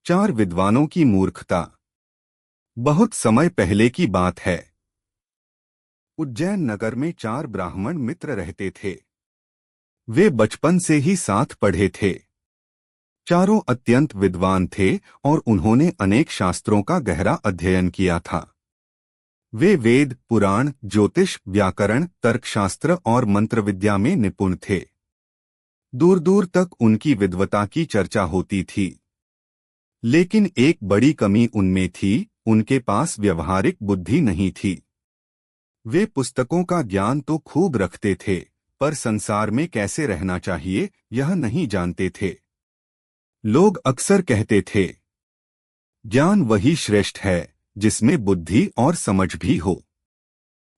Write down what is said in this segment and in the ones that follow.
चार विद्वानों की मूर्खता। बहुत समय पहले की बात है। उज्जैन नगर में चार ब्राह्मण मित्र रहते थे। वे बचपन से ही साथ पढ़े थे। चारों अत्यंत विद्वान थे और उन्होंने अनेक शास्त्रों का गहरा अध्ययन किया था। वे वेद, पुराण, ज्योतिष, व्याकरण, तर्कशास्त्र और मंत्र विद्या में निपुण थे। दूर दूर तक उनकी विद्वता की चर्चा होती थी। लेकिन एक बड़ी कमी उनमें थी, उनके पास व्यवहारिक बुद्धि नहीं थी। वे पुस्तकों का ज्ञान तो खूब रखते थे, पर संसार में कैसे रहना चाहिए यह नहीं जानते थे। लोग अक्सर कहते थे, ज्ञान वही श्रेष्ठ है जिसमें बुद्धि और समझ भी हो।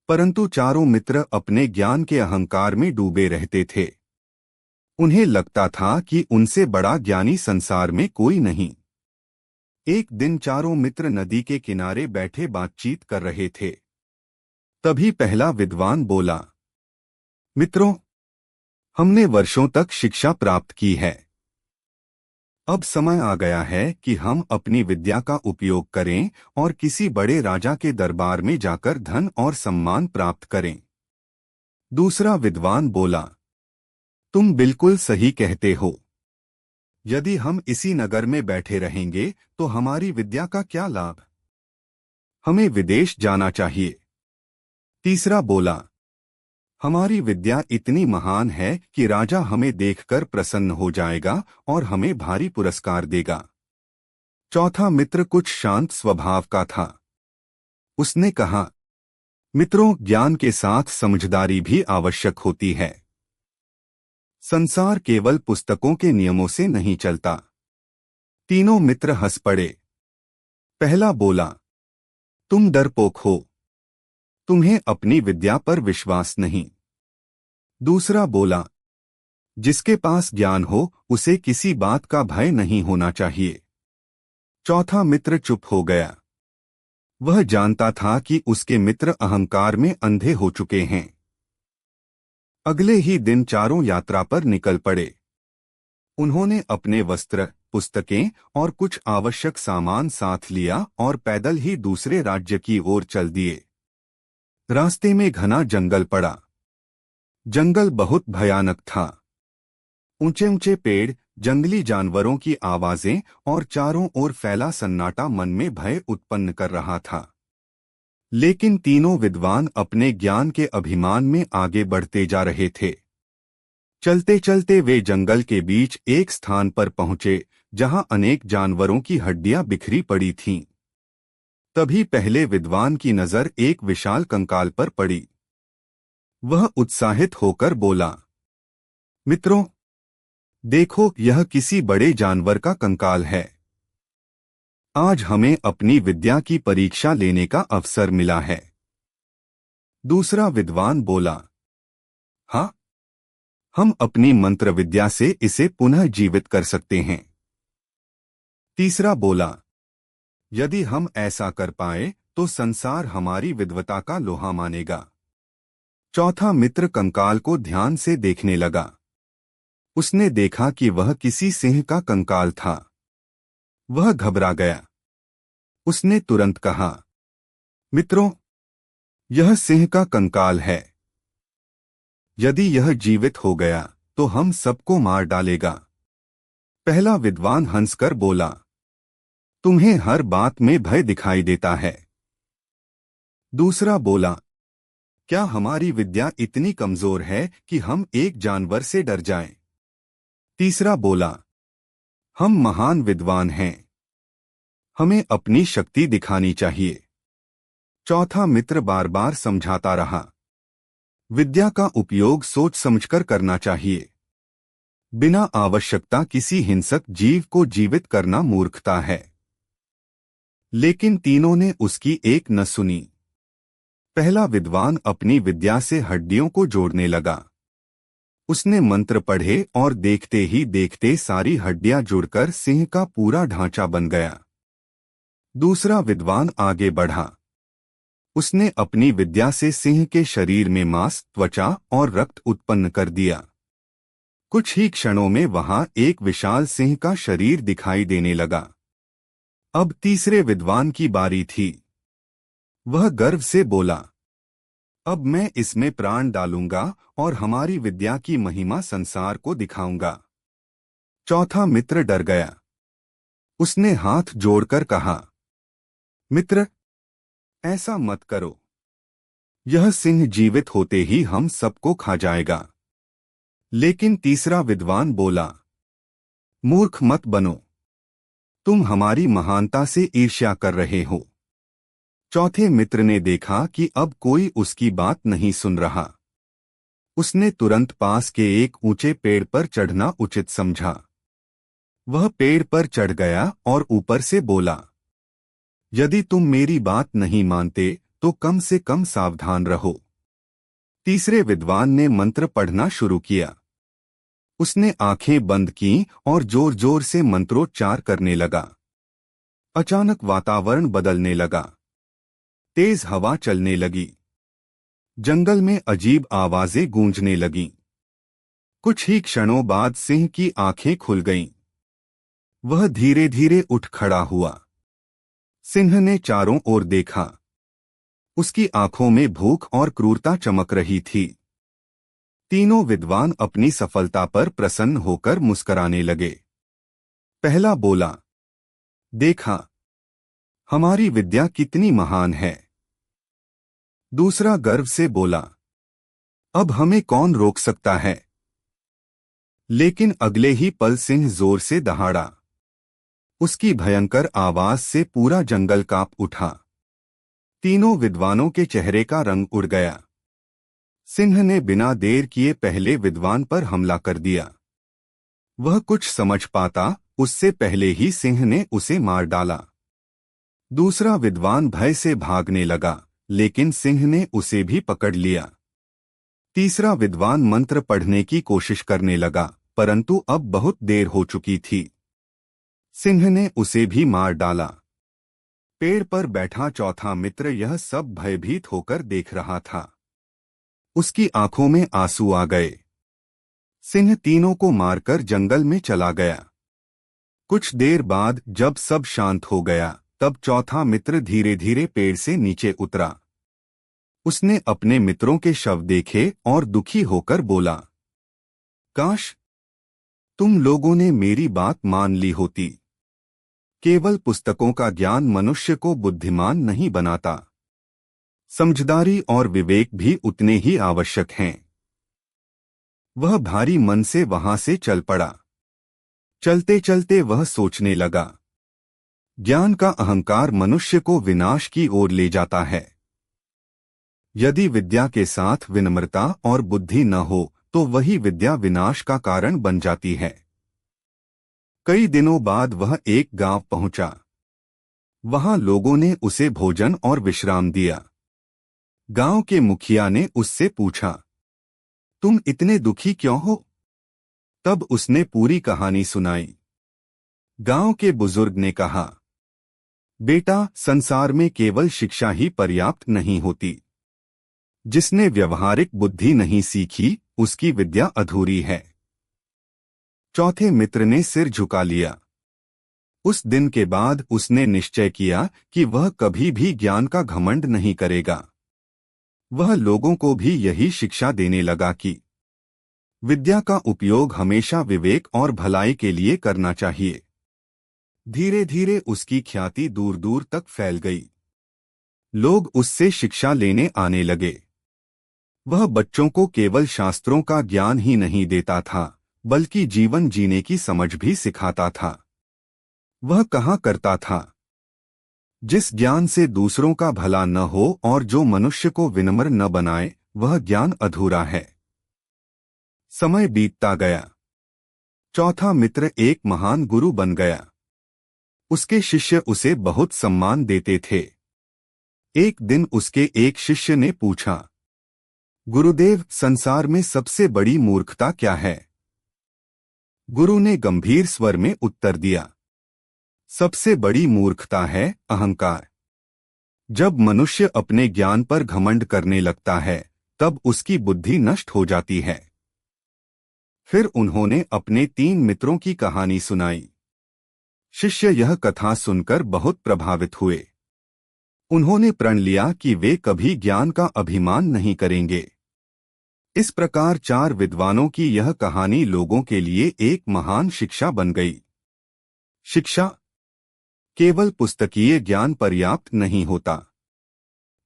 परंतु चारों मित्र अपने ज्ञान के अहंकार में डूबे रहते थे। उन्हें लगता था कि उनसे बड़ा ज्ञानी संसार में कोई नहीं। एक दिन चारों मित्र नदी के किनारे बैठे बातचीत कर रहे थे। तभी पहला विद्वान बोला, मित्रों, हमने वर्षों तक शिक्षा प्राप्त की है। अब समय आ गया है कि हम अपनी विद्या का उपयोग करें और किसी बड़े राजा के दरबार में जाकर धन और सम्मान प्राप्त करें। दूसरा विद्वान बोला, तुम बिल्कुल सही कहते हो। यदि हम इसी नगर में बैठे रहेंगे तो हमारी विद्या का क्या लाभ? हमें विदेश जाना चाहिए। तीसरा बोला, हमारी विद्या इतनी महान है कि राजा हमें देखकर प्रसन्न हो जाएगा और हमें भारी पुरस्कार देगा। चौथा मित्र कुछ शांत स्वभाव का था। उसने कहा, मित्रों, ज्ञान के साथ समझदारी भी आवश्यक होती है। संसार केवल पुस्तकों के नियमों से नहीं चलता। तीनों मित्र हंस पड़े। पहला बोला, तुम डरपोक हो। तुम्हें अपनी विद्या पर विश्वास नहीं। दूसरा बोला, जिसके पास ज्ञान हो उसे किसी बात का भय नहीं होना चाहिए। चौथा मित्र चुप हो गया। वह जानता था कि उसके मित्र अहंकार में अंधे हो चुके हैं। अगले ही दिन चारों यात्रा पर निकल पड़े। उन्होंने अपने वस्त्र, पुस्तकें और कुछ आवश्यक सामान साथ लिया और पैदल ही दूसरे राज्य की ओर चल दिए। रास्ते में घना जंगल पड़ा। जंगल बहुत भयानक था। ऊंचे ऊंचे पेड़, जंगली जानवरों की आवाजें और चारों ओर फैला सन्नाटा मन में भय उत्पन्न कर रहा था। लेकिन तीनों विद्वान अपने ज्ञान के अभिमान में आगे बढ़ते जा रहे थे। चलते चलते वे जंगल के बीच एक स्थान पर पहुंचे जहां अनेक जानवरों की हड्डियां बिखरी पड़ी थीं। तभी पहले विद्वान की नजर एक विशाल कंकाल पर पड़ी। वह उत्साहित होकर बोला, मित्रों, देखो, यह किसी बड़े जानवर का कंकाल है। आज हमें अपनी विद्या की परीक्षा लेने का अवसर मिला है। दूसरा विद्वान बोला, हाँ, हम अपनी मंत्र विद्या से इसे पुनः जीवित कर सकते हैं। तीसरा बोला, यदि हम ऐसा कर पाए तो संसार हमारी विद्वता का लोहा मानेगा। चौथा मित्र कंकाल को ध्यान से देखने लगा। उसने देखा कि वह किसी सिंह का कंकाल था। वह घबरा गया। उसने तुरंत कहा, मित्रों, यह सिंह का कंकाल है। यदि यह जीवित हो गया तो हम सबको मार डालेगा। पहला विद्वान हंसकर बोला, तुम्हें हर बात में भय दिखाई देता है। दूसरा बोला, क्या हमारी विद्या इतनी कमजोर है कि हम एक जानवर से डर जाएं? तीसरा बोला, हम महान विद्वान हैं। हमें अपनी शक्ति दिखानी चाहिए। चौथा मित्र बार बार समझाता रहा, विद्या का उपयोग सोच समझकर करना चाहिए। बिना आवश्यकता किसी हिंसक जीव को जीवित करना मूर्खता है। लेकिन तीनों ने उसकी एक न सुनी। पहला विद्वान अपनी विद्या से हड्डियों को जोड़ने लगा। उसने मंत्र पढ़े और देखते ही देखते सारी हड्डियां जुड़कर सिंह का पूरा ढांचा बन गया। दूसरा विद्वान आगे बढ़ा। उसने अपनी विद्या से सिंह के शरीर में मांस, त्वचा और रक्त उत्पन्न कर दिया। कुछ ही क्षणों में वहां एक विशाल सिंह का शरीर दिखाई देने लगा। अब तीसरे विद्वान की बारी थी। वह गर्व से बोला, अब मैं इसमें प्राण डालूंगा और हमारी विद्या की महिमा संसार को दिखाऊंगा। चौथा मित्र डर गया। उसने हाथ जोड़कर कहा, मित्र, ऐसा मत करो। यह सिंह जीवित होते ही हम सबको खा जाएगा। लेकिन तीसरा विद्वान बोला, मूर्ख मत बनो। तुम हमारी महानता से ईर्ष्या कर रहे हो। चौथे मित्र ने देखा कि अब कोई उसकी बात नहीं सुन रहा। उसने तुरंत पास के एक ऊंचे पेड़ पर चढ़ना उचित समझा। वह पेड़ पर चढ़ गया और ऊपर से बोला, यदि तुम मेरी बात नहीं मानते तो कम से कम सावधान रहो। तीसरे विद्वान ने मंत्र पढ़ना शुरू किया। उसने आंखें बंद कीं और जोर जोर से मंत्रोच्चार करने लगा। अचानक वातावरण बदलने लगा। तेज हवा चलने लगी। जंगल में अजीब आवाजें गूंजने लगीं। कुछ ही क्षणों बाद सिंह की आंखें खुल गईं। वह धीरे धीरे उठ खड़ा हुआ। सिंह ने चारों ओर देखा। उसकी आंखों में भूख और क्रूरता चमक रही थी। तीनों विद्वान अपनी सफलता पर प्रसन्न होकर मुस्कुराने लगे। पहला बोला, देखा, हमारी विद्या कितनी महान है। दूसरा गर्व से बोला, अब हमें कौन रोक सकता है। लेकिन अगले ही पल सिंह जोर से दहाड़ा। उसकी भयंकर आवाज से पूरा जंगल कांप उठा। तीनों विद्वानों के चेहरे का रंग उड़ गया। सिंह ने बिना देर किए पहले विद्वान पर हमला कर दिया। वह कुछ समझ पाता उससे पहले ही सिंह ने उसे मार डाला। दूसरा विद्वान भय से भागने लगा, लेकिन सिंह ने उसे भी पकड़ लिया। तीसरा विद्वान मंत्र पढ़ने की कोशिश करने लगा, परंतु अब बहुत देर हो चुकी थी। सिंह ने उसे भी मार डाला। पेड़ पर बैठा चौथा मित्र यह सब भयभीत होकर देख रहा था। उसकी आंखों में आंसू आ गए। सिंह तीनों को मारकर जंगल में चला गया। कुछ देर बाद जब सब शांत हो गया, तब चौथा मित्र धीरे धीरे पेड़ से नीचे उतरा। उसने अपने मित्रों के शव देखे और दुखी होकर बोला, काश तुम लोगों ने मेरी बात मान ली होती। केवल पुस्तकों का ज्ञान मनुष्य को बुद्धिमान नहीं बनाता। समझदारी और विवेक भी उतने ही आवश्यक हैं। वह भारी मन से वहां से चल पड़ा। चलते चलते वह सोचने लगा, ज्ञान का अहंकार मनुष्य को विनाश की ओर ले जाता है। यदि विद्या के साथ विनम्रता और बुद्धि न हो तो वही विद्या विनाश का कारण बन जाती है। कई दिनों बाद वह एक गांव पहुंचा। वहां लोगों ने उसे भोजन और विश्राम दिया। गांव के मुखिया ने उससे पूछा, तुम इतने दुखी क्यों हो? तब उसने पूरी कहानी सुनाई। गांव के बुजुर्ग ने कहा, बेटा, संसार में केवल शिक्षा ही पर्याप्त नहीं होती। जिसने व्यवहारिक बुद्धि नहीं सीखी, उसकी विद्या अधूरी है। चौथे मित्र ने सिर झुका लिया। उस दिन के बाद उसने निश्चय किया कि वह कभी भी ज्ञान का घमंड नहीं करेगा। वह लोगों को भी यही शिक्षा देने लगा कि विद्या का उपयोग हमेशा विवेक और भलाई के लिए करना चाहिए। धीरे धीरे उसकी ख्याति दूर दूर तक फैल गई। लोग उससे शिक्षा लेने आने लगे। वह बच्चों को केवल शास्त्रों का ज्ञान ही नहीं देता था, बल्कि जीवन जीने की समझ भी सिखाता था। वह कहा करता था, जिस ज्ञान से दूसरों का भला न हो और जो मनुष्य को विनम्र न बनाए, वह ज्ञान अधूरा है। समय बीतता गया। चौथा मित्र एक महान गुरु बन गया। उसके शिष्य उसे बहुत सम्मान देते थे। एक दिन उसके एक शिष्य ने पूछा, गुरुदेव, संसार में सबसे बड़ी मूर्खता क्या है? गुरु ने गंभीर स्वर में उत्तर दिया, सबसे बड़ी मूर्खता है अहंकार। जब मनुष्य अपने ज्ञान पर घमंड करने लगता है, तब उसकी बुद्धि नष्ट हो जाती है। फिर उन्होंने अपने 3 मित्रों की कहानी सुनाई। शिष्य यह कथा सुनकर बहुत प्रभावित हुए। उन्होंने प्रण लिया कि वे कभी ज्ञान का अभिमान नहीं करेंगे। इस प्रकार 4 विद्वानों की यह कहानी लोगों के लिए एक महान शिक्षा बन गई। शिक्षा केवल पुस्तकीय ज्ञान पर्याप्त नहीं होता।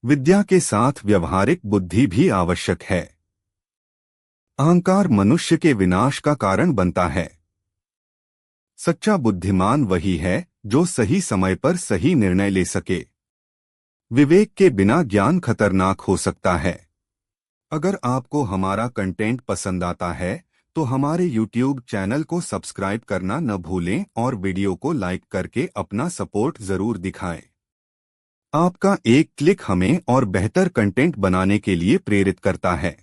विद्या के साथ व्यवहारिक बुद्धि भी आवश्यक है। अहंकार मनुष्य के विनाश का कारण बनता है। सच्चा बुद्धिमान वही है जो सही समय पर सही निर्णय ले सके। विवेक के बिना ज्ञान खतरनाक हो सकता है। अगर आपको हमारा कंटेंट पसंद आता है तो हमारे YouTube चैनल को सब्सक्राइब करना न भूलें और वीडियो को लाइक करके अपना सपोर्ट जरूर दिखाएं। आपका एक क्लिक हमें और बेहतर कंटेंट बनाने के लिए प्रेरित करता है।